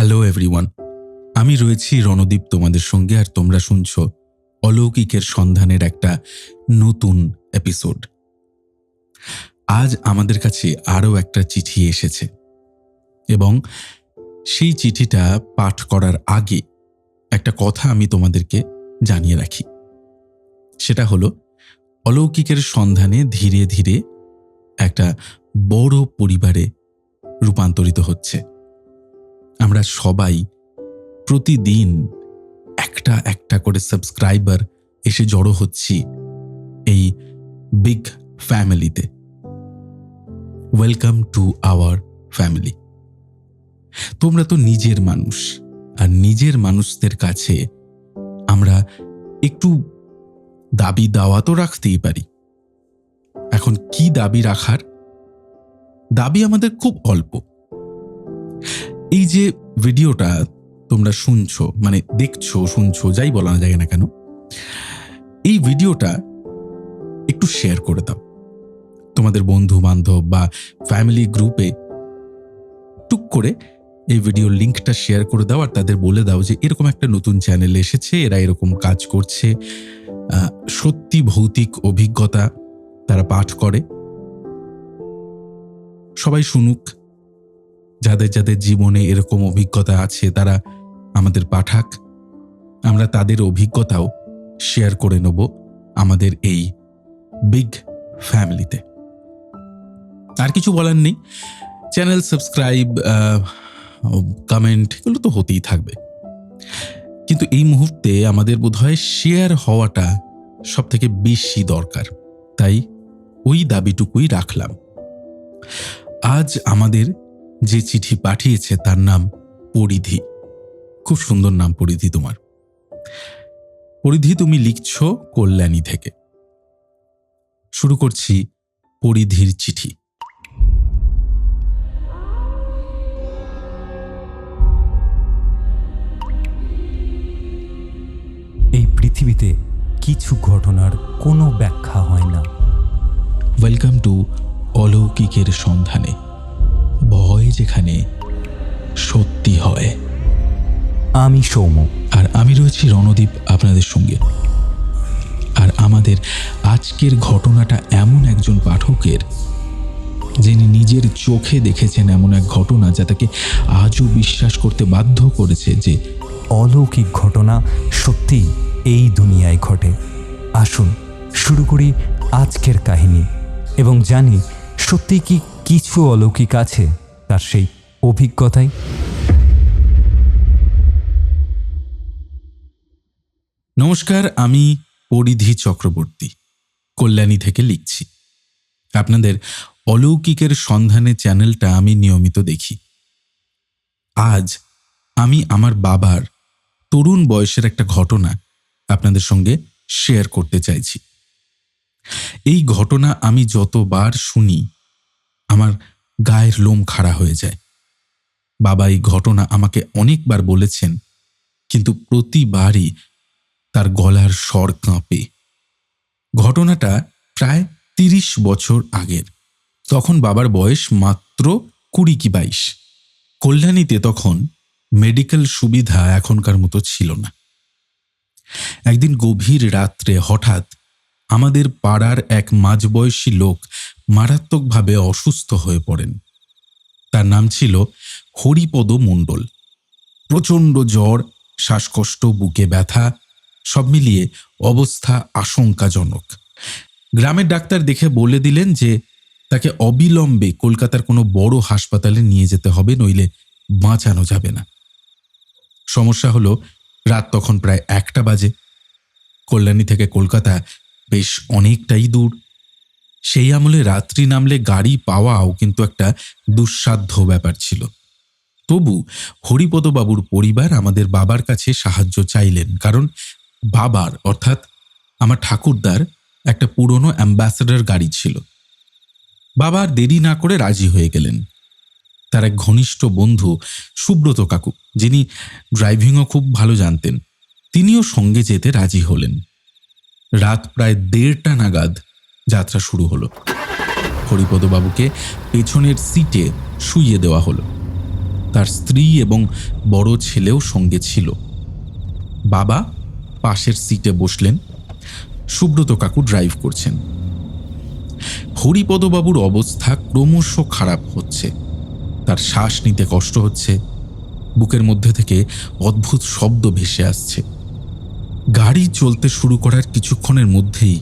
Hello everyone, আমি রয়েছি রণদীপ তোমাদের সঙ্গে, আর তোমরা শুনছ অলৌকিকের সন্ধানের একটা নতুন এপিসোড। আজ আমাদের কাছে আরও একটা চিঠি এসেছে এবং সেই চিঠিটা পাঠ করার আগে একটা কথা আমি তোমাদেরকে জানিয়ে রাখি। সেটা হলো, অলৌকিকের সন্ধানে ধীরে ধীরে একটা বড় পরিবারে রূপান্তরিত হচ্ছে। আমরা সবাই প্রতিদিন একটা একটা করে সাবস্ক্রাইবার এসে জড়ো হচ্ছি এই বিগ ফ্যামিলিতে। Welcome to our family. তোমরা তো নিজের মানুষ, আর নিজের মানুষদের কাছে আমরা একটু দাবি দাওয়া তো রাখতেই পারি। এখন কি দাবি রাখার? দাবি আমাদের খুব অল্প। এই যে ভিডিওটা তোমরা শুনছো, মানে দেখছো, শুনছো, যাই বলা যায় না কেন, এই ভিডিওটা একটু শেয়ার করে দাও তোমাদের বন্ধু বান্ধব বা ফ্যামিলি গ্রুপে। টুক করে এই ভিডিওর লিঙ্কটা শেয়ার করে দাও, আর তাদের বলে দাও যে এরকম একটা নতুন চ্যানেল এসেছে, এরা এরকম কাজ করছে, সত্যি ভৌতিক অভিজ্ঞতা তারা পাঠ করে। সবাই শুনুক, যাদের যাদের জীবনে এরকম অভিজ্ঞতা আছে তারা আমাদের পাঠাক। আমরা তাদের অভিজ্ঞতাও শেয়ার করে নেব আমাদের এই বিগ ফ্যামিলিতে। আর কিছু বলার নেই। চ্যানেল সাবস্ক্রাইব, কমেন্ট, এগুলো তো হতেই থাকবে, কিন্তু এই মুহূর্তে আমাদের বোধহয় শেয়ার হওয়াটা সব থেকে বেশি দরকার। তাই ওই দাবিটুকুই রাখলাম। আজ আমাদের যে চিঠি পাঠিয়েছে তার নাম পরিধি। খুব সুন্দর নাম পরিধি তোমার। পরিধি, তুমি লিখছ কল্যাণী থেকে। শুরু করছি পরিধির চিঠি। এই পৃথিবীতে কিছু ঘটনার কোনো ব্যাখ্যা হয় না। ওয়েলকাম টু অলৌকিকের সন্ধানে, ভয় যেখানে সত্যি হয়। আমি সৌম, আর আমি রয়েছি রণদীপ আপনাদের সঙ্গে। আর আমাদের আজকের ঘটনাটা এমন একজন পাঠকের, যিনি নিজের চোখে দেখেছেন এমন এক ঘটনা যা তাকে আজও বিশ্বাস করতে বাধ্য করেছে যে অলৌকিক ঘটনা সত্যিই এই দুনিয়ায় ঘটে। আসুন শুরু করি আজকের কাহিনী এবং জানি সত্যি কি কিছু অলৌকিক আছে তার সেই অভিজ্ঞতায়। নমস্কার, আমি পরিধি চক্রবর্তী কল্যাণী থেকে লিখছি। আপনাদের অলৌকিকের সন্ধানে চ্যানেলটা আমি নিয়মিত দেখি। আজ আমি আমার বাবার তরুণ বয়সের একটা ঘটনা আপনাদের সঙ্গে শেয়ার করতে চাইছি। এই ঘটনা আমি যতবার শুনি আমার গায়ের লোম খাড়া হয়ে যায়। বাবা এই ঘটনা আমাকে অনেকবার বলেছেন, কিন্তু প্রতিবারই তার গলার স্বর কাঁপে। ঘটনাটা প্রায় 30 বছর আগের। তখন বাবার বয়স মাত্র 20 কি 22। কল্যাণীতে তখন মেডিকেল সুবিধা এখনকার মতো ছিল না। একদিন গভীর রাত্রে হঠাৎ আমাদের পাড়ার এক মাঝবয়সী লোক মারাত্মকভাবে অসুস্থ হয়ে পড়েন। তার নাম ছিল হরিপদ মণ্ডল। প্রচণ্ড জ্বর, শ্বাসকষ্ট, বুকে ব্যথা, সব মিলিয়ে অবস্থা আশঙ্কাজনক। গ্রামের ডাক্তার দেখে বলে দিলেন যে তাকে অবিলম্বে কলকাতার কোনো বড় হাসপাতালে নিয়ে যেতে হবে, নইলে বাঁচানো যাবে না। সমস্যা হলো, রাত তখন প্রায় 1টা বাজে। কল্যাণী থেকে কলকাতা বেশ অনেকটাই দূর। সেই আমলে রাত্রি নামলে গাড়ি পাওয়াও কিন্তু একটা দুঃসাধ্য ব্যাপার ছিল। তবু হরিপদবাবুর পরিবার আমাদের বাবার কাছে সাহায্য চাইলেন, কারণ বাবার অর্থাৎ আমার ঠাকুরদার একটা পুরনো অ্যাম্বাসেডর গাড়ি ছিল। বাবা আর দেরি না করে রাজি হয়ে গেলেন। তার এক ঘনিষ্ঠ বন্ধু সুব্রত কাকু, যিনি ড্রাইভিংও খুব ভালো জানতেন, তিনিও সঙ্গে যেতে রাজি হলেন। রাত প্রায় 1:30টা নাগাদ যাত্রা শুরু হলো। হরিপদবাবুকে পেছনের সিটে শুইয়ে দেওয়া হলো। তার স্ত্রী এবং বড় ছেলেও সঙ্গে ছিল। বাবা পাশের সিটে বসলেন, সুব্রত কাকু ড্রাইভ করছেন। হরিপদবাবুর অবস্থা ক্রমশ খারাপ হচ্ছে। তার শ্বাস নিতে কষ্ট হচ্ছে, বুকের মধ্যে থেকে অদ্ভুত শব্দ ভেসে আসছে। গাড়ি চলতে শুরু করার কিছুক্ষণের মধ্যেই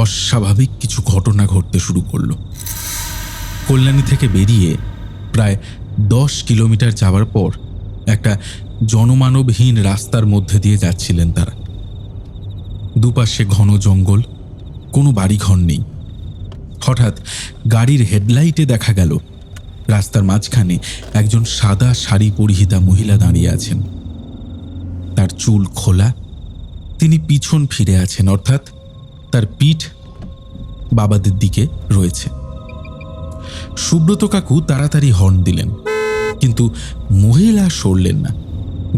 অস্বাভাবিক কিছু ঘটনা ঘটতে শুরু করল। কল্যাণী থেকে বেরিয়ে প্রায় 10 কিলোমিটার যাওয়ার পর একটা জনমানবহীন রাস্তার মধ্যে দিয়ে যাচ্ছিলেন তারা। দুপাশে ঘন জঙ্গল, কোনো বাড়িঘর নেই। হঠাৎ গাড়ির হেডলাইটে দেখা গেল রাস্তার মাঝখানে একজন সাদা শাড়ি পরিহিতা মহিলা দাঁড়িয়ে আছেন। তার চুল খোলা, তিনি পিছন ফিরে আছেন, অর্থাৎ তার পিঠ বাবাদের দিকে রয়েছে। সুব্রত কাকু তাড়াতাড়ি হর্ন দিলেন, কিন্তু মহিলা সরলেন না।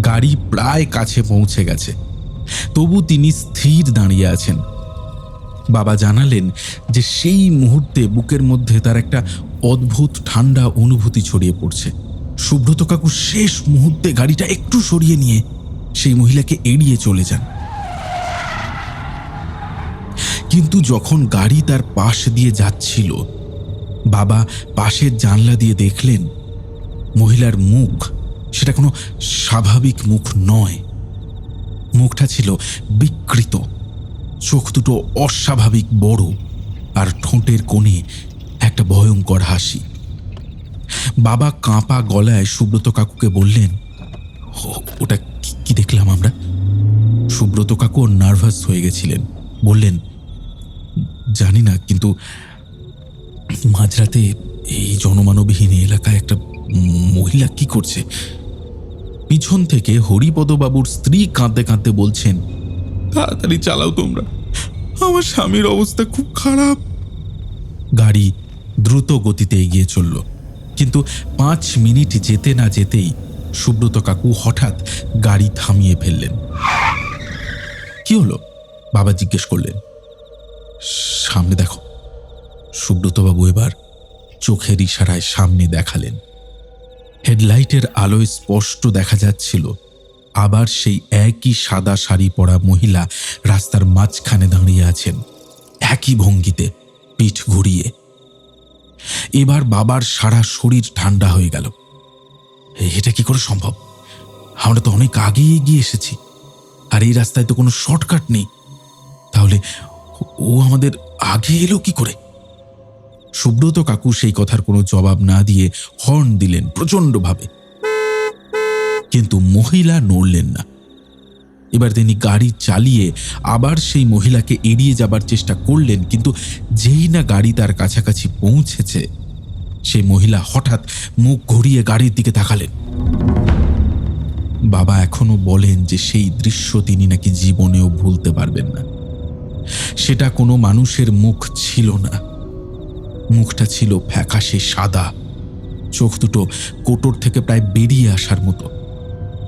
গাড়ি প্রায় কাছে পৌঁছে গেছে, তবু তিনি স্থির দাঁড়িয়ে আছেন। বাবা জানালেন যে সেই মুহূর্তে বুকের মধ্যে তার একটা অদ্ভুত ঠান্ডা অনুভূতি ছড়িয়ে পড়ছে। সুব্রত কাকু শেষ মুহূর্তে গাড়িটা একটু সরিয়ে নিয়ে সেই মহিলাকে এড়িয়ে চলে যান। কিন্তু যখন গাড়ি তার পাশ দিয়ে যাচ্ছিল, বাবা পাশের জানলা দিয়ে দেখলেন মহিলার মুখ সেটা কোনো স্বাভাবিক মুখ নয়। মুখটা ছিল বিকৃত, চোখ দুটো অস্বাভাবিক বড়, আর ঠোঁটের কোণে একটা ভয়ঙ্কর হাসি। বাবা কাঁপা গলায় সুব্রত কাকুকে বললেন, ওটা কি দেখলাম আমরা? সুব্রত কাকু নার্ভাস হয়ে গেছিলেন, বললেন, জানি না, কিন্তু মাঝরাতে এই জনমানবহীন এলাকায় একটা মহিলা কি করছে? পিছন থেকে হরিপদবাবুর স্ত্রী কাঁদতে কাঁদতে বলছেন, তাড়াতাড়ি চালাও তোমরা, আমার স্বামীর অবস্থা খুব খারাপ। গাড়ি দ্রুত গতিতে এগিয়ে চলল, কিন্তু 5 মিনিট যেতে না যেতেই সুব্রত কাকু হঠাৎ গাড়ি থামিয়ে ফেললেন। কি হলো? বাবা জিজ্ঞেস করলেন। সামনে দেখো। সুব্রতবাবু এবার চোখের ইশারায় সামনে দেখালেন। হেডলাইটের আলোয় স্পষ্ট দেখা যাচ্ছিল আবার সেই একই সাদা শাড়ি পরা মহিলা রাস্তার মাঝখানে দাঁড়িয়ে আছেন, একই ভঙ্গিতে, পিঠ ঘুরিয়ে। এবার বাবার সারা শরীর ঠান্ডা হয়ে গেল। এটা কি করে সম্ভব? আমরা তো অনেক আগেই এগিয়ে এসেছি, আর এই রাস্তায় তো কোনো শর্টকাট নেই। তাহলে ও আমাদের আগে এলো কি করে? সুব্রত কাকু সেই কথার কোনো জবাব না দিয়ে হর্ন দিলেন প্রচণ্ডভাবে, কিন্তু মহিলা নড়লেন না। এবার তিনি গাড়ি চালিয়ে আবার সেই মহিলাকে এড়িয়ে যাবার চেষ্টা করলেন, কিন্তু যেই না গাড়ি তার কাছাকাছি পৌঁছেছে, সেই মহিলা হঠাৎ মুখ ঘুরিয়ে গাড়ির দিকে তাকালেন। বাবা এখনো বলেন যে সেই দৃশ্য তিনি নাকি জীবনেও ভুলতে পারবেন না। সেটা কোনো মানুষের মুখ ছিল না। মুখটা ছিল ফ্যাকাশে সাদা, চোখ দুটো কোটর থেকে প্রায় বেরিয়ে আসার মতো,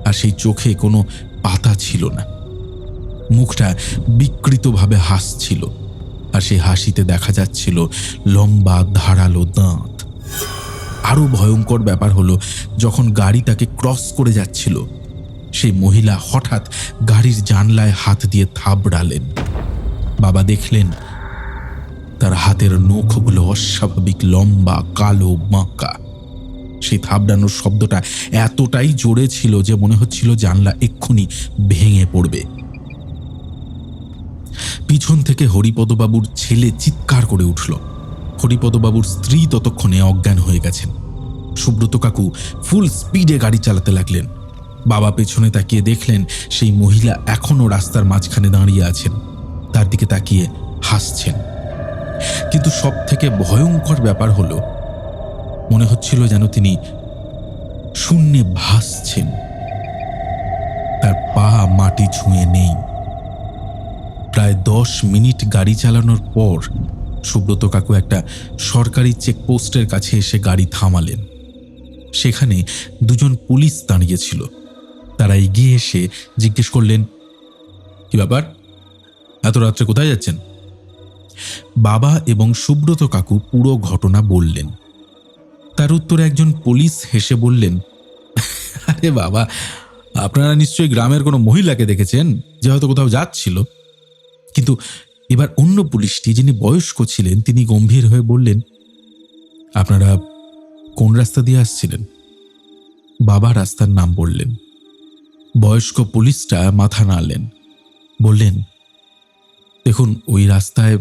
আর সেই চোখে কোনো পাতা ছিল না। মুখটা বিকৃতভাবে হাসছিল, আর সেই হাসিতে দেখা যাচ্ছিল লম্বা ধারালো দাঁত। আরো ভয়ঙ্কর ব্যাপার হলো, যখন গাড়ি তাকে ক্রস করে যাচ্ছিল, সেই মহিলা হঠাৎ গাড়ির জানলায় হাত দিয়ে থাবড়ালেন। বাবা দেখলেন তার হাতের নখগুলো অস্বাভাবিক লম্বা, কালো, বাঁকা। সেই থাবড়ানোর শব্দটা এতটাই জোরে ছিল যে মনে হচ্ছিল জানলা এক্ষুনি ভেঙে পড়বে। পিছন থেকে হরিপদবাবুর ছেলে চিৎকার করে উঠল। হরিপদবাবুর স্ত্রী ততক্ষণে অজ্ঞান হয়ে গেছেন। সুব্রত কাকু ফুল স্পিডে গাড়ি চালাতে লাগলেন। বাবা পেছনে তাকিয়ে দেখলেন সেই মহিলা এখনো রাস্তার মাঝখানে দাঁড়িয়ে আছেন, তার দিকে তাকিয়ে হাসছেন। কিন্তু সব থেকে ভয়ঙ্কর ব্যাপার হলো, মনে হচ্ছিল যেন তিনি শূন্যে ভাসছেন, তার পা মাটি ছুঁয়ে নেই। প্রায় 10 মিনিট গাড়ি চালানোর পর সুব্রত কাকু একটা সরকারি চেকপোস্টের কাছে এসে গাড়ি থামালেন। সেখানে 2জন পুলিশ দাঁড়িয়েছিল। তারা এগিয়ে এসে জিজ্ঞেস করলেন, কি ব্যাপার, এত রাত্রে কোথায় যাচ্ছেন? বাবা এবং সুব্রত কাকু পুরো ঘটনা বললেন। তার উত্তরে একজন পুলিশ হেসে বললেন, আরে বাবা, আপনারা নিশ্চয়ই গ্রামের কোনো মহিলাকে দেখেছেন যে হয়তো কোথাও যাচ্ছিল। কিন্তু এবার অন্য পুলিশটি, যিনি বয়স্ক ছিলেন, তিনি গম্ভীর হয়ে বললেন, আপনারা কোন রাস্তা দিয়ে আসছিলেন? বাবা রাস্তার নাম বললেন। বয়স্ক পুলিশটা মাথা নাড়লেন, বললেন, দেখুন, ওই রাস্তায়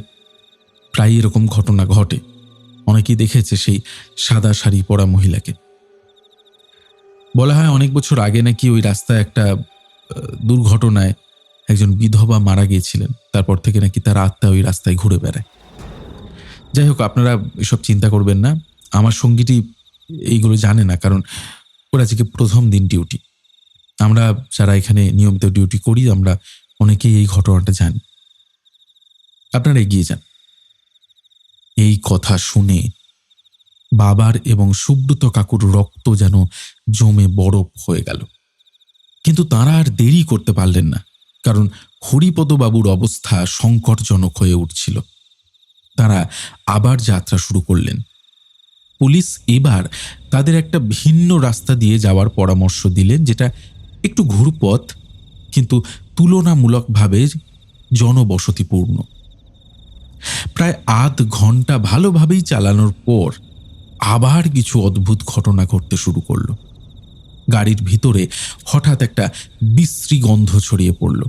প্রায় এরকম ঘটনা ঘটে। অনেকেই দেখেছে সেই সাদা শাড়ি পরা মহিলাকে। বলা হয় অনেক বছর আগে নাকি ওই রাস্তায় একটা দুর্ঘটনায় একজন বিধবা মারা গিয়েছিলেন। তারপর থেকে নাকি তার আত্মা ওই রাস্তায় ঘুরে বেড়ায়। যাই হোক, আপনারা এসব চিন্তা করবেন না। আমার সঙ্গীটি এইগুলো জানে না, কারণ ওর আজকে প্রথম দিন ডিউটি। আমরা যারা এখানে নিয়মিত ডিউটি করি, আমরা অনেকেই এই ঘটনাটা জানি। আপনারা এগিয়ে যান। এই কথা শুনে বাবার এবং সুব্রত কাকুর রক্ত যেন জমে বরফ হয়ে গেল। কিন্তু তাঁরা আর দেরি করতে পারলেন না, কারণ হরিপদবাবুর অবস্থা সংকটজনক হয়ে উঠছিল। তারা আবার যাত্রা শুরু করলেন। পুলিশ এবার তাদের একটা ভিন্ন রাস্তা দিয়ে যাওয়ার পরামর্শ দিলেন, যেটা একটু ঘুরপথ, কিন্তু তুলনামূলকভাবে জনবসতিপূর্ণ। প্রায় আধ ঘন্টা ভালোভাবেই চালানোর পর আবার কিছু অদ্ভুত ঘটনা ঘটতে শুরু করলো। গাড়ির ভিতরে হঠাৎ একটা বিশ্রী গন্ধ ছড়িয়ে পড়ল,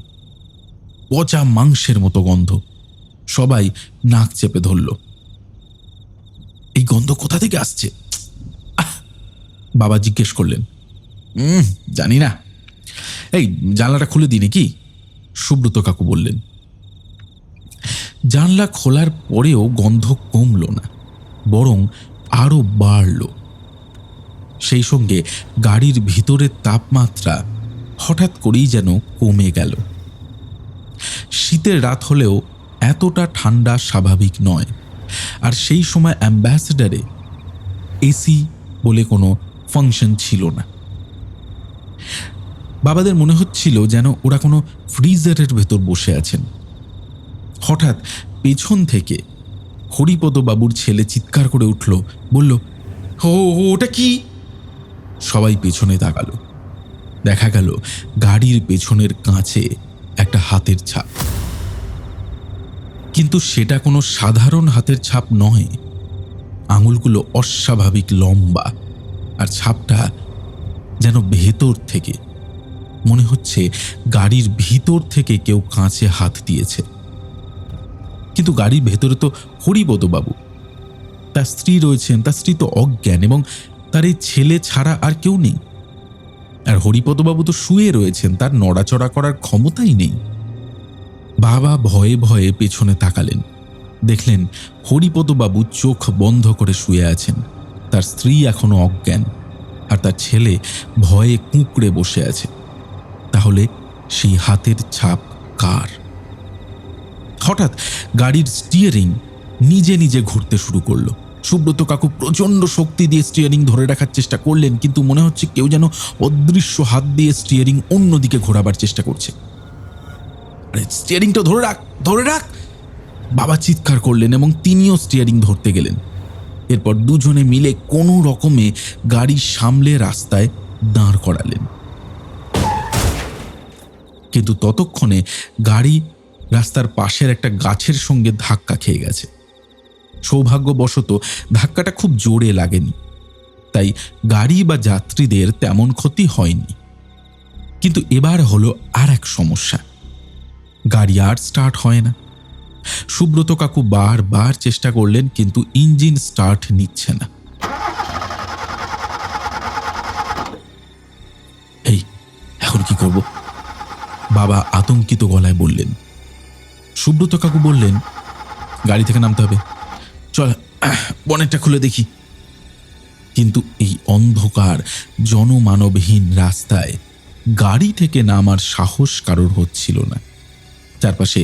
পচা মাংসের মতো গন্ধ। সবাই নাক চেপে ধরল। এই গন্ধ কোথা থেকে আসছে? বাবা জিজ্ঞেস করলেন। জানি না। এই জানলাটা খুলে দিই নাকি? সুব্রত কাকু বললেন। জানলা খোলার পরেও গন্ধ কমল না, বরং আরো বাড়ল। সেই সঙ্গে গাড়ির ভিতরের তাপমাত্রা হঠাৎ করেই যেন কমে গেল। শীতের রাত হলেও এতটা ঠান্ডা স্বাভাবিক নয়। আর সেই সময় অ্যাম্বাসেডারে এসি বলে কোনো ফাংশন ছিল না। বাবাদের মনে হচ্ছিল যেন ওরা কোনো ফ্রিজারের ভেতর বসে আছেন। হঠাৎ পেছন থেকে হরিপদবাবুর ছেলে চিৎকার করে উঠল, বলল, ওটা কি? সবাই পেছনে তাকালো। দেখা গেল গাড়ির পেছনের কাঁচে একটা হাতের ছাপ। কিন্তু সেটা কোনো সাধারণ হাতের ছাপ নয়। আঙুলগুলো অস্বাভাবিক লম্বা, আর ছাপটা যেন ভেতর থেকে, মনে হচ্ছে গাড়ির ভিতর থেকে কেউ কাঁচে হাত দিয়েছে। কিন্তু গাড়ির ভেতরে তো হরিপদবাবু, তার স্ত্রী রয়েছেন। তার স্ত্রী তো অজ্ঞান, এবং তার এই ছেলে ছাড়া আর কেউ নেই। আর হরিপদবাবু তো শুয়ে রয়েছেন, তার নড়াচড়া করার ক্ষমতাই নেই। বাবা ভয়ে ভয়ে পেছনে তাকালেন, দেখলেন হরিপদবাবু চোখ বন্ধ করে শুয়ে আছেন। তার স্ত্রী এখনো অজ্ঞান, আর তার ছেলে ভয়ে কুঁকড়ে বসে আছে। তাহলে সেই হাতের ছাপ কার? হঠাৎ গাড়ির স্টিয়ারিং নিজে নিজে ঘুরতে শুরু করলো। সুব্রত কাকু প্রচণ্ড শক্তি দিয়ে স্টিয়ারিং ধরে রাখার চেষ্টা করলেন, কিন্তু মনে হচ্ছে কেউ যেন অদৃশ্য হাত দিয়ে স্টিয়ারিং অন্যদিকে ঘোরাবার চেষ্টা করছে। আরে স্টিয়ারিংটা ধরে রাখ, ধরে রাখ! বাবা চিৎকার করলেন এবং তিনিও স্টিয়ারিং ধরতে গেলেন। এরপর দুজনে মিলে কোনো রকমে গাড়ি সামলে রাস্তায় দাঁড় করালেন। কিন্তু ততক্ষণে গাড়ি রাস্তার পাশের একটা গাছের সঙ্গে ধাক্কা খেয়ে গেছে। সৌভাগ্যবশত ধাক্কাটা খুব জোরে লাগেনি, তাই গাড়ি বা যাত্রীদের তেমন ক্ষতি হয়নি। কিন্তু এবার হলো আর এক সমস্যা, গাড়ি আর স্টার্ট হয় না। সুব্রত কাকু বারবার চেষ্টা করলেন, কিন্তু ইঞ্জিন স্টার্ট নিচ্ছে না। এই, এখন কি করব? বাবা আতঙ্কিত গলায় বললেন। সুব্রত কাকু বললেন, গাড়ি থেকে নামতে হবে, চল বনেটটা খুলে দেখি। কিন্তু এই অন্ধকার জনমানবহীন রাস্তায় গাড়ি থেকে নামার সাহস কারোর হচ্ছিল না। চারপাশে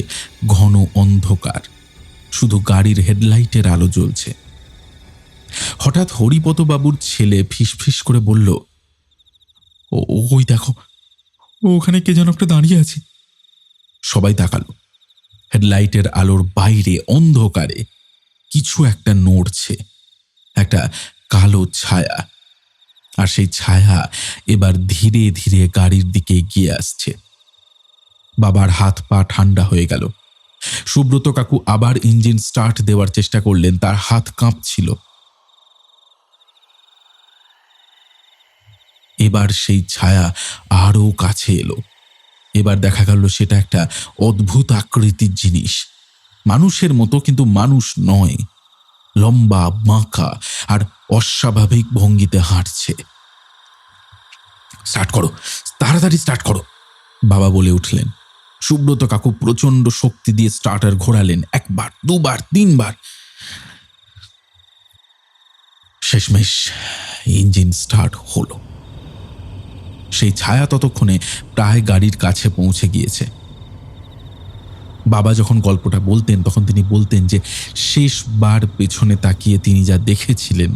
ঘন অন্ধকার, শুধু গাড়ির হেডলাইটের আলো জ্বলছে। হঠাৎ হরিপদবাবুর ছেলে ফিসফিস করে বলল, ওই দেখো, ওখানে কে যেন একটা দাঁড়িয়ে আছে। সবাই তাকালো। হেডলাইটের আলোর বাইরে অন্ধকারে কিছু একটা নড়ছে, একটা কালো ছায়া। আর সেই ছায়া এবার ধীরে ধীরে গাড়ির দিকে এগিয়ে আসছে। বাবার হাত পা ঠান্ডা হয়ে গেল। সুব্রত কাকু আবার ইঞ্জিন স্টার্ট দেওয়ার চেষ্টা করলেন, তার হাত কাঁপছিল। এবার সেই ছায়া আরও কাছে এলো। এবার দেখা গেল সেটা একটা অদ্ভুত আকৃতির জিনিস, মানুষের মতো কিন্তু মানুষ নয়, লম্বা, বাঁকা আর অস্বাভাবিক ভঙ্গিতে হাঁটছে। স্টার্ট করো, তাড়াতাড়ি স্টার্ট করো, বাবা বলে উঠলেন। সুব্রত কাকু প্রচন্ড শক্তি দিয়ে স্টার্টার ঘোরালেন, একবার, দুবার, তিনবার। শেষমেশ ইঞ্জিন স্টার্ট হলো। সেই ছায়া ততক্ষণে প্রায় গাড়ির কাছে পৌঁছে গিয়েছে। বাবা যখন গল্পটা বলতেন তখন তিনি বলতেন যে শেষবার পেছনে তাকিয়ে তিনি যা দেখেছিলেন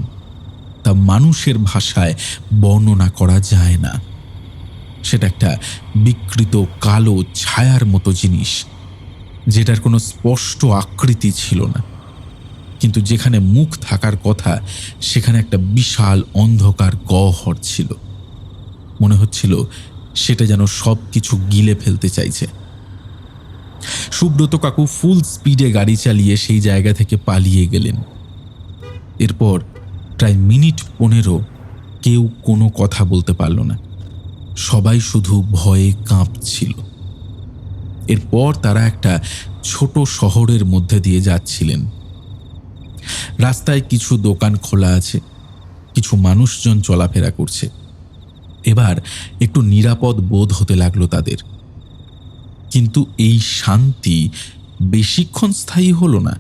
তা মানুষের ভাষায় বর্ণনা করা যায় না। সেটা একটা বিকৃত কালো ছায়ার মতো জিনিস, যেটার কোনো স্পষ্ট আকৃতি ছিল না, কিন্তু যেখানে মুখ থাকার কথা সেখানে একটা বিশাল অন্ধকার গহ্বর ছিল। মনে হচ্ছিল সেটা যেন সব কিছু গিলে ফেলতে চাইছে। সুব্রত কাকু ফুল স্পিডে গাড়ি চালিয়ে সেই জায়গা থেকে পালিয়ে গেলেন। এরপর প্রায় মিনিট 15 কেউ কোনো কথা বলতে পারল না, সবাই শুধু ভয়ে কাঁপছিল। এরপর তারা একটা ছোট শহরের মধ্যে দিয়ে যাচ্ছিলেন। রাস্তায় কিছু দোকান খোলা আছে, কিছু মানুষজন চলাফেরা করছে। এবার একটু নিরাপদ বোধ হতে লাগলো তাদের, কিন্তু এই শান্তি বেশিক্ষণ স্থায়ী হলো না।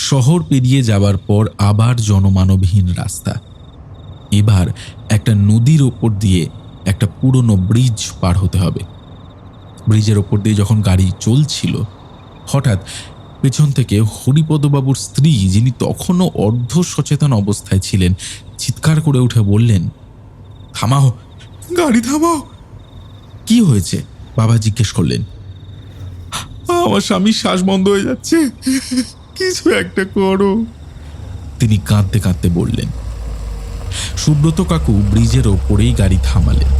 শহর পেরিয়ে যাবার পর আবার জনমানবহীন রাস্তা। এবার একটা নদীর ওপর দিয়ে একটা পুরনো ব্রিজ পার হতে হবে। ব্রিজের ওপর দিয়ে যখন গাড়ি চলছিল, হঠাৎ পেছন থেকে হরিপদবাবুর স্ত্রী, যিনি তখনও অর্ধ সচেতন অবস্থায় ছিলেন, চিৎকার করে উঠে বললেন, থামাও, গাড়ি থামাও। কি হয়েছে? বাবা জিজ্ঞেস করলেন। আমার স্বামীর শ্বাস বন্ধ হয়ে যাচ্ছে, কিছু একটা করো, তিনি কাঁদতে কাঁদতে বললেন। সুব্রত কাকু ব্রিজের ওপরেই গাড়ি থামালেন।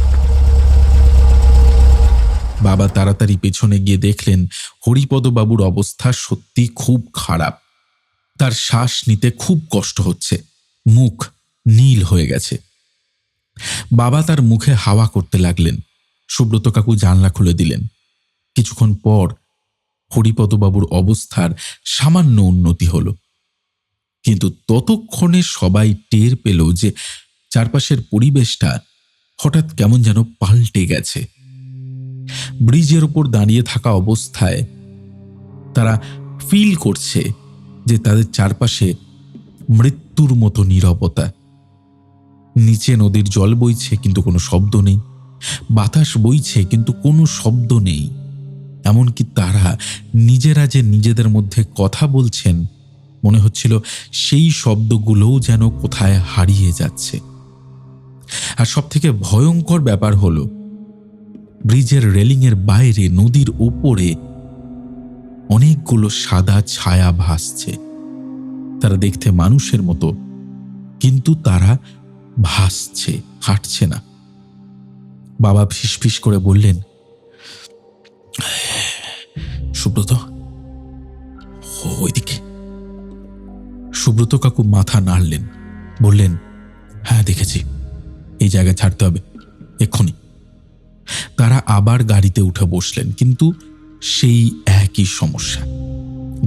বাবা তাড়াতাড়ি পেছনে গিয়ে দেখলেন হরিপদবাবুর অবস্থা সত্যি খুব খারাপ। তার শ্বাস নিতে খুব কষ্ট হচ্ছে, মুখ নীল হয়ে গেছে। বাবা তার মুখে হাওয়া করতে লাগলেন। সুব্রত কাকু জানলা খুলে দিলেন। কিছুক্ষণ পর হরিপদবাবুর অবস্থার সামান্য উন্নতি হল, কিন্তু ততক্ষণে সবাই টের পেল যে চারপাশের পরিবেশটা হঠাৎ কেমন যেন পাল্টে গেছে। ব্রিজের উপর দাঁড়িয়ে থাকা অবস্থায় তারা ফিল করছে যে তাদের চারপাশে মৃত্যুর মতো নীরবতা। নিচে নদীর জল বইছে কিন্তু কোনো শব্দ নেই, বাতাস বইছে কিন্তু কোনো শব্দ নেই। এমনকি তারা নিজেরা যে নিজেদের মধ্যে কথা বলছেন, মনে হচ্ছিল সেই শব্দগুলোও যেন কোথায় হারিয়ে যাচ্ছে। আর সবথেকে ভয়ঙ্কর ব্যাপার হলো, ব্রিজের রেলিংয়ের বাইরে নদীর ওপরে অনেকগুলো সাদা ছায়া ভাসছে। তারা দেখতে মানুষের মতো, কিন্তু তারা ভাসছে, হাঁটছে না। বাবা ফিসফিস করে বললেন, সুব্রত, ওইদিকে। সুব্রত কাকু মাথা নাড়লেন, বললেন, হ্যাঁ দেখেছি, এই জায়গা ছাড়তে হবে এক্ষুনি। তারা আবার গাড়িতে উঠে বসলেন, কিন্তু সেই একই সমস্যা,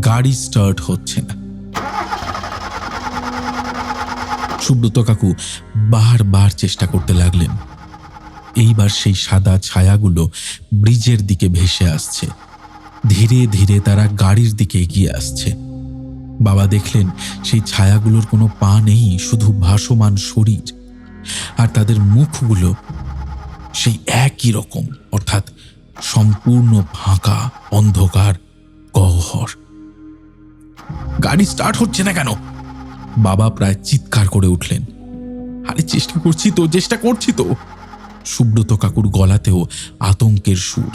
গাড়ি স্টার্ট হচ্ছে না। সুব্রত কাকু বারবার চেষ্টা করতে লাগলেন। এইবার সেই সাদা ছায়াগুলো ব্রিজের দিকে ভেসে আসছে। ধীরে ধীরে তারা গাড়ির দিকে এগিয়ে আসছে। বাবা দেখলেন সেই ছায়াগুলোর কোনো পা নেই, শুধু ভাসমান শরীর। আর তাদের মুখগুলো সেই একই রকম, অর্থাৎ সম্পূর্ণ ফাঁকা, অন্ধকার গহ্বর। গাড়ি স্টার্ট হচ্ছে না কেন? বাবা প্রায় চিৎকার করে উঠলেন। আরে চেষ্টা করছি তো। সুব্রত কাকুর গলাতেও আতঙ্কের সুর।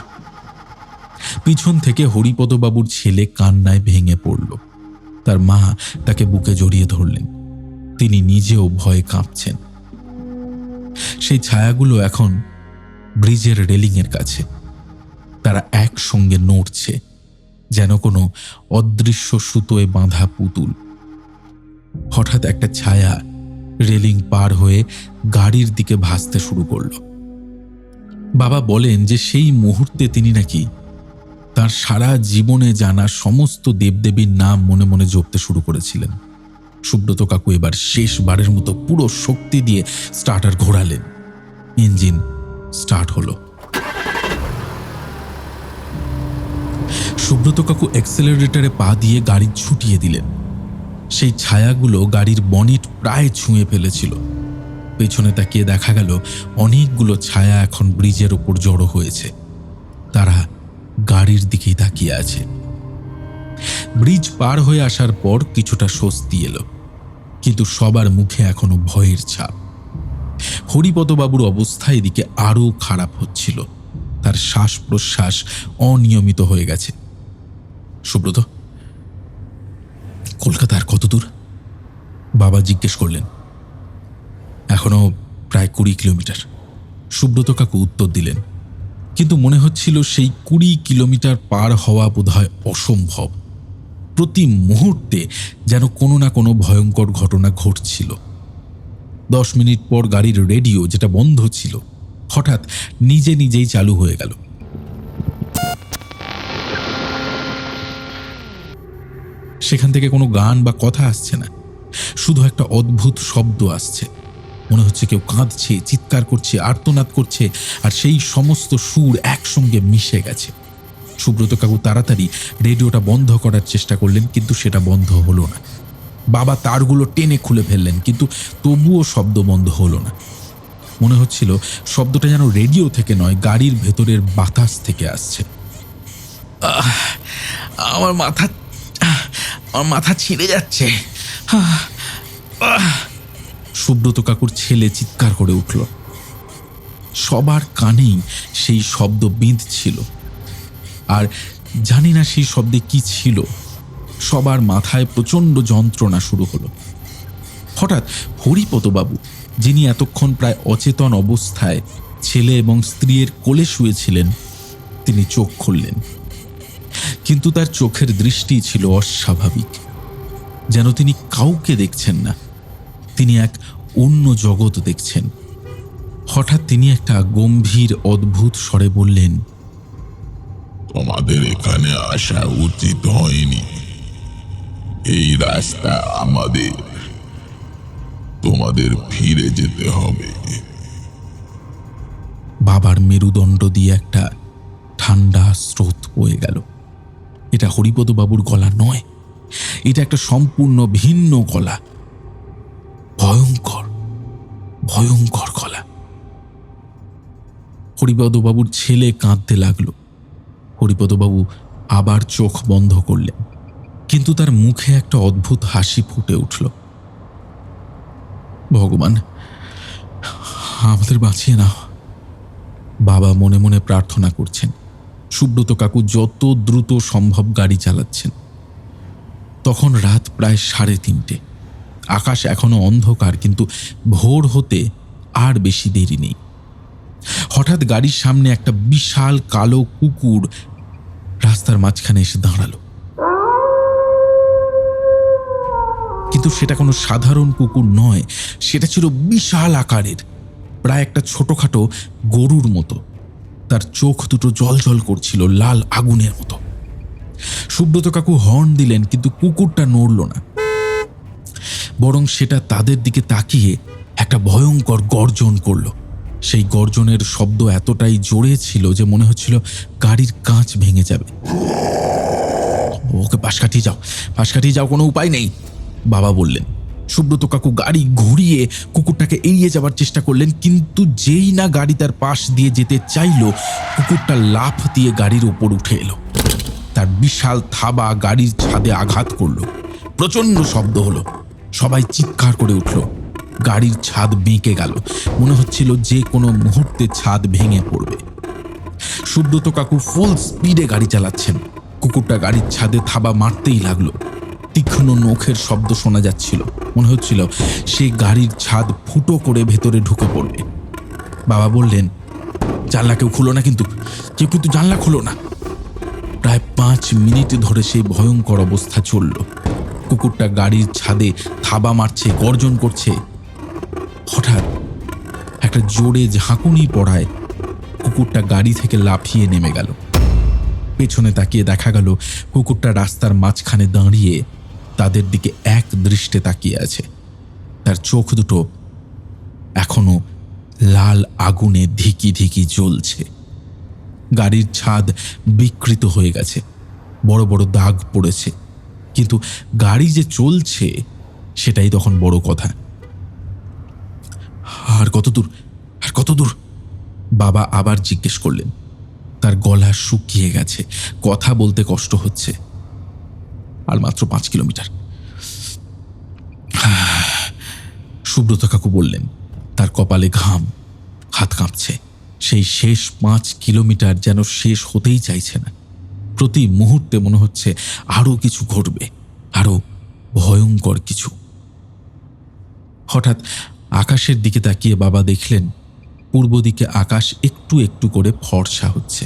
পিছন থেকে হরিপদবাবুর ছেলে কান্নায় ভেঙে পড়ল। তার মা তাকে বুকে জড়িয়ে ধরলেন। তিনি নিজেও ভয়ে কাঁপছেন। সেই ছায়াগুলো এখন ব্রিজের রেলিংয়ের কাছে। তারা একসঙ্গে নড়ছে, যেন কোনো অদৃশ্য সুতোয় বাঁধা পুতুল। হঠাৎ একটা ছায়া রেলিং পার হয়ে গাড়ির দিকে ভাসতে শুরু করল। বাবা বলেন যে সেই মুহূর্তে তিনি নাকি তার সারা জীবনে জানা সমস্ত দেবদেবীর নাম মনে মনে জপতে শুরু করেছিলেন। সুব্রত কাকু এবার শেষবারের মতো পুরো শক্তি দিয়ে স্টার্টার ঘোরালেন। ইঞ্জিন স্টার্ট হলো। সুব্রত কাকু অ্যাক্সেলারেটরে পা দিয়ে গাড়ি ছুটিয়ে দিলেন। সেই ছায়াগুলো গাড়ির বনেট প্রায় ছুঁয়ে ফেলেছিল। পেছনে তাকিয়ে দেখা গেল অনেকগুলো ছায়া এখন ব্রিজের ওপর জড়ো হয়েছে। তারা গাড়ির দিকেই তাকিয়ে আছে। ব্রিজ পার হয়ে আসার পর কিছুটা স্বস্তি এলো, কিন্তু সবার মুখে এখনো ভয়ের ছাপ। হরিপদবাবুর অবস্থা এদিকে আরও খারাপ হচ্ছিল। তার শ্বাস প্রশ্বাস অনিয়মিত হয়ে গেছে। সুব্রত, কলকাতা আর কত দূর? বাবা জিজ্ঞেস করলেন। এখনো প্রায় 20 কিলোমিটার, সুব্রত কাকু উত্তর দিলেন। কিন্তু মনে হচ্ছিল সেই 20 কিলোমিটার পার হওয়া বোধহয় অসম্ভব। প্রতি মুহূর্তে যেন কোনো না কোনো ভয়ঙ্কর ঘটনা ঘটছিল। 10 মিনিট পর গাড়ির রেডিও, যেটা বন্ধ ছিল, হঠাৎ নিজে নিজেই চালু হয়ে গেল। সেখান থেকে কোনো গান বা কথা আসছে না, শুধু একটা অদ্ভুত শব্দ আসছে। মনে হচ্ছে কেউ কাঁদছে, চিৎকার করছে, আর্তনাদ করছে, আর সেই সমস্ত সুর একসঙ্গে মিশে গেছে। সুব্রত কাকু তাড়াতাড়ি রেডিওটা বন্ধ করার চেষ্টা করলেন, কিন্তু সেটা বন্ধ হলো না। বাবা তারগুলো টেনে খুলে ফেললেন, কিন্তু তবুও শব্দ বন্ধ হলো না। মনে হচ্ছিল শব্দটা যেন রেডিও থেকে নয়, গাড়ির ভেতরের বাতাস থেকে আসছে। আমার মাথা ছিঁড়ে যাচ্ছে। সুব্রত কাকুর ছেলে চিৎকার করে উঠল। সবার কানেই সেই শব্দ বিঁধছিল, আর জানি না সেই শব্দে কি ছিল। সবার মাথায় প্রচণ্ড যন্ত্রণা শুরু হলো। হঠাৎ হরিপদবাবু, যিনি এতক্ষণ প্রায় অচেতন অবস্থায় ছেলে এবং স্ত্রীর কোলে শুয়েছিলেন, তিনি চোখ খুললেন। কিন্তু তার চোখের দৃষ্টি ছিল অস্বাভাবিক, যেন তিনি কাউকে দেখছেন না, তিনি এক অন্য জগৎ দেখছেন। হঠাৎ তিনি একটা গম্ভীর অদ্ভুত স্বরে বললেন, তোমাদের এখানে আসা উচিত হয়নি। এই রাস্তা আমাদের, তোমাদের ফিরে যেতে হবে। বাবার মেরুদণ্ড দিয়ে একটা ঠান্ডা স্রোত বয়ে গেল। এটা হরিপদবাবুর গলা নয়, এটা একটা সম্পূর্ণ ভিন্ন গলা। ভয়ঙ্কর ভয়ঙ্কর গলা। হরিপদবাবুর ছেলে কাঁদতে লাগলো। হরিপদবাবু আবার চোখ বন্ধ করলেন, কিন্তু তার মুখে একটা অদ্ভুত হাসি ফুটে উঠল। ভগবান, আমাদের বাঁচিয়ে নাও, বাবা মনে মনে প্রার্থনা করছেন। সুব্রত কাকু যত দ্রুত সম্ভব গাড়ি চালাচ্ছেন। তখন রাত প্রায় 3:30। আকাশ এখনো অন্ধকার, কিন্তু ভোর হতে আর বেশি দেরি নেই। হঠাৎ গাড়ির সামনে একটা বিশাল কালো কুকুর রাস্তার মাঝখানে এসে দাঁড়ালো। কিন্তু সেটা কোনো সাধারণ কুকুর নয়, সেটা ছিল বিশাল আকারের, প্রায় একটা ছোটখাটো গরুর মতো। তার চোখ দুটো জ্বলজ্বল করছিল লাল আগুনের মতো। সুব্রত কাকু হর্ন দিলেন, কিন্তু কুকুরটা নড়ল না, বরং সেটা তাদের দিকে তাকিয়ে একটা ভয়ঙ্কর গর্জন করল। সেই গর্জনের শব্দ এতটাই জোরে ছিল যে মনে হচ্ছিল গাড়ির কাঁচ ভেঙে যাবে। ওকে পাশ কাটিয়ে যাও, কোনো উপায় নেই, বাবা বললেন। সুব্রত কাকু গাড়ি ঘুরিয়ে কুকুরটাকে এড়িয়ে যাবার চেষ্টা করলেন, কিন্তু যেই না গাড়ি তার পাশ দিয়ে যেতে চাইল, কুকুরটা লাফ দিয়ে গাড়ির ওপর উঠে এলো। তার বিশাল থাবা গাড়ির ছাদে আঘাত করল। প্রচণ্ড শব্দ হলো, সবাই চিৎকার করে উঠল। গাড়ির ছাদ বেঁকে গেল, মনে হচ্ছিল যে কোনো মুহূর্তে ছাদ ভেঙে পড়বে। সুব্রত কাকু ফুল স্পিডে গাড়ি চালাচ্ছেন। কুকুরটা গাড়ির ছাদে থাবা মারতেই লাগলো। তীক্ষ্ণ নখের শব্দ শোনা যাচ্ছিল, মনে হচ্ছিল সে গাড়ির ছাদ ফুটো করে ভেতরে ঢুকে পড়বে। বাবা বললেন, জানলা কেউ খুলো না, কিন্তু কেউ কিন্তু জানলা খুলো না। প্রায় 5 মিনিট ধরে সেই ভয়ঙ্কর অবস্থা চলল। কুকুরটা গাড়ির ছাদে থাবা মারছে, গর্জন করছে। হঠাৎ একটা জোরে ঝাঁকুনি পড়ায় কুকুরটা গাড়ি থেকে লাফিয়ে নেমে গেল। পেছনে তাকিয়ে দেখা গেল কুকুরটা রাস্তার মাঝখানে দাঁড়িয়ে তাদের দিকে এক দৃষ্টে তাকিয়ে আছে। তার চোখ দুটো এখনো লাল আগুনে ধিকি ধিকি জ্বলছে। গাড়ির ছাদ বিকৃত হয়ে গেছে, বড় বড় দাগ পড়েছে, কিন্তু গাড়ি যে চলছে সেটাই তখন বড় কথা। আর কত দূর, আর কত দূর? বাবা আবার জিজ্ঞেস করলেন। তার গলা শুকিয়ে গেছে, কথা বলতে কষ্ট হচ্ছে। আর মাত্র 5 কিলোমিটার, সুব্রত কাকু বললেন। তার কপালে ঘাম, হাত কাঁপছে। সেই শেষ 5 কিলোমিটার যেন শেষ হতেই চাইছে না। প্রতি মুহূর্তে মনে হচ্ছে আরো কিছু ঘটবে, আরো ভয়ঙ্কর কিছু। হঠাৎ আকাশের দিকে তাকিয়ে বাবা দেখলেন পূর্ব দিকে আকাশ একটু একটু করে ফর্সা হচ্ছে,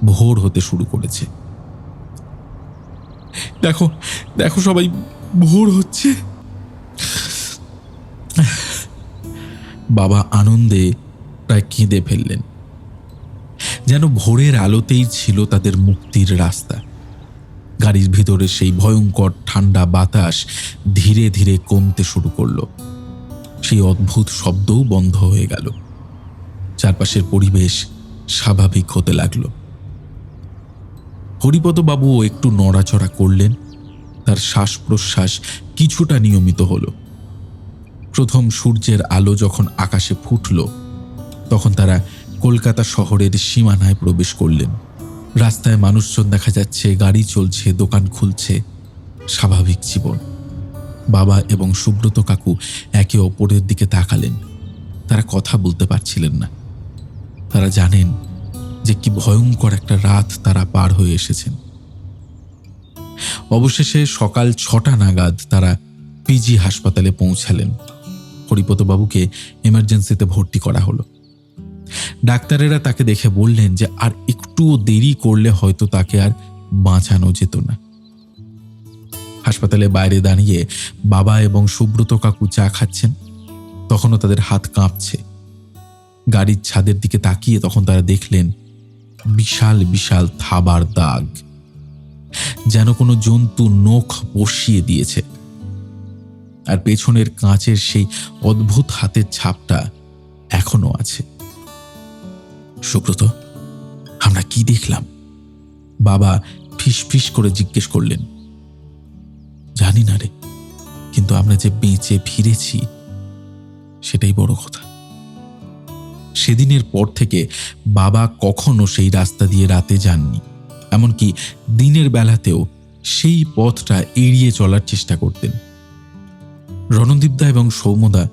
ভোর হতে শুরু করেছে। দেখো দেখো সবাই, ভোর হচ্ছে। বাবা আনন্দে প্রায় কেঁদে ফেললেন। যেন ভোরের আলোতেই ছিল তাদের মুক্তির রাস্তা। গাড়ির ভিতরে সেই ভয়ঙ্কর ঠান্ডা বাতাস ধীরে ধীরে কমতে শুরু করলো। সেই অদ্ভুত শব্দও বন্ধ হয়ে গেল। চারপাশের পরিবেশ স্বাভাবিক হতে লাগলো। হরিপদবাবুও একটু নড়াচড়া করলেন। তার শ্বাস প্রশ্বাস কিছুটা নিয়মিত হলো। প্রথম সূর্যের আলো যখন আকাশে ফুটল, তখন তারা কলকাতা শহরের সীমানায় প্রবেশ করলেন। রাস্তায় মানুষজন দেখা যাচ্ছে, গাড়ি চলছে, দোকান খুলছে, স্বাভাবিক জীবন। বাবা এবং সুব্রত কাকু একে অপরের দিকে তাকালেন। তারা কথা বলতে পারছিলেন না। তারা জানেন যে কি ভয়ঙ্কর একটা রাত তারা পার হয়ে এসেছেন। অবশেষে সকাল 6টা নাগাদ তারা পিজি হাসপাতালে পৌঁছালেন। হরিপদবাবুকে এমার্জেন্সিতে ভর্তি করা হলো। ডাক্তারেরা তাকে দেখে বললেন যে আর একটুও দেরি করলে হয়তো তাকে আর বাঁচানো যেত না। হাসপাতালে বাইরে দাঁড়িয়ে বাবা এবং সুব্রত কাকু চা খাচ্ছেন। তখনও তাদের হাত কাঁপছে। গাড়ির ছাদের দিকে তাকিয়ে তখন তারা দেখলেন বিশাল বিশাল থাবার দাগ, যেন কোনো জন্তু নখ বসিয়ে দিয়েছে। আর পেছনের কাঁচের সেই অদ্ভুত হাতের ছাপটা এখনো আছে। সুব্রত, আমরা কি দেখলাম? বাবা ফিসফিস করে জিজ্ঞেস করলেন। জানি না রে, কিন্তু আমরা যে বেঁচে ফিরেছি সেটাই বড় কথা। সেদিনের পর থেকে বাবা কখনো সেই রাস্তা দিয়ে রাতে যাননি। এমনকি দিনের বেলাতেও সেই পথটা এড়িয়ে চলার চেষ্টা করতেন। রণদীপদা এবং সৌম্যদা,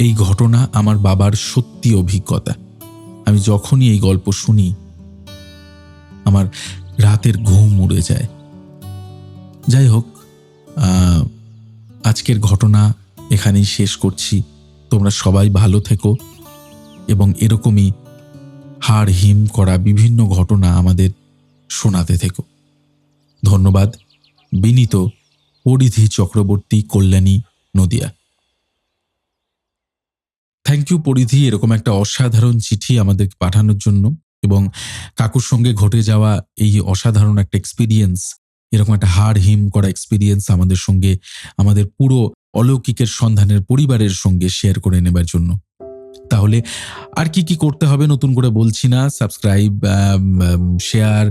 এই ঘটনা আমার বাবার সত্যি অভিজ্ঞতা। আমি যখনই এই গল্প শুনি আমার রাতের ঘুম উড়ে যায়। যাই হোক, আজকের ঘটনা এখানেই শেষ করছি। তোমরা সবাই ভালো থেকো এবং এরকমই হাড় হিম করা বিভিন্ন ঘটনা আমাদের শোনাতে থেকো। ধন্যবাদ। বিনীত, পরিধি চক্রবর্তী, কল্যাণী, নদিয়া। থ্যাংক ইউ পরিধি, এরকম একটা অসাধারণ চিঠি আমাদের পাঠানোর জন্য এবং কাকুর সঙ্গে ঘটে যাওয়া এই অসাধারণ একটা এক্সপিরিয়েন্স, এরকম একটা হাড় হিম করা এক্সপিরিয়েন্স আমাদের সঙ্গে, আমাদের পুরো অলৌকিকের সন্ধানের পরিবারের সঙ্গে শেয়ার করে নেবার জন্য। তাহলে আর কি কি করতে হবে নতুন করে বলছি না। সাবস্ক্রাইব, শেয়ার,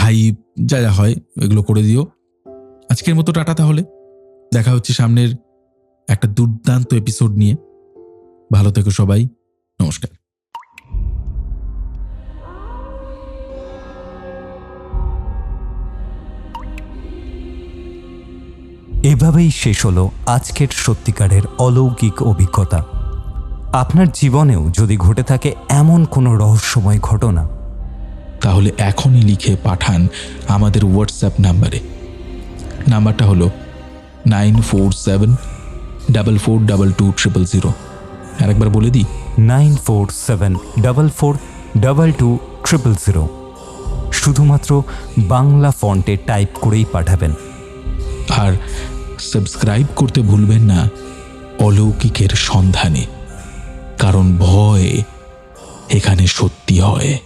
হাইপ, যা যা হয় এগুলো করে দিও। আজকের মতো টাটা। তাহলে দেখা হচ্ছে সামনের একটা দুর্দান্ত এপিসোড নিয়ে। ভালো থেকো সবাই। নমস্কার। এভাবেই শেষ হলো আজকের সত্যিকারের অলৌকিক অভিজ্ঞতা। আপনার জীবনেও যদি ঘটে থাকে এমন কোনো রহস্যময় ঘটনা, তাহলে এখনই লিখে পাঠান আমাদের হোয়াটসঅ্যাপ নাম্বারে। নাম্বারটা হলো 9474422000। আরেকবার বলে দিই, 9474422000। শুধুমাত্র বাংলা ফন্টে টাইপ করেই পাঠাবেন। আর সাবস্ক্রাইব করতে ভুলবেন না অলৌকিকের সন্ধানে, কারণ ভয় এখানে সত্যি হয়।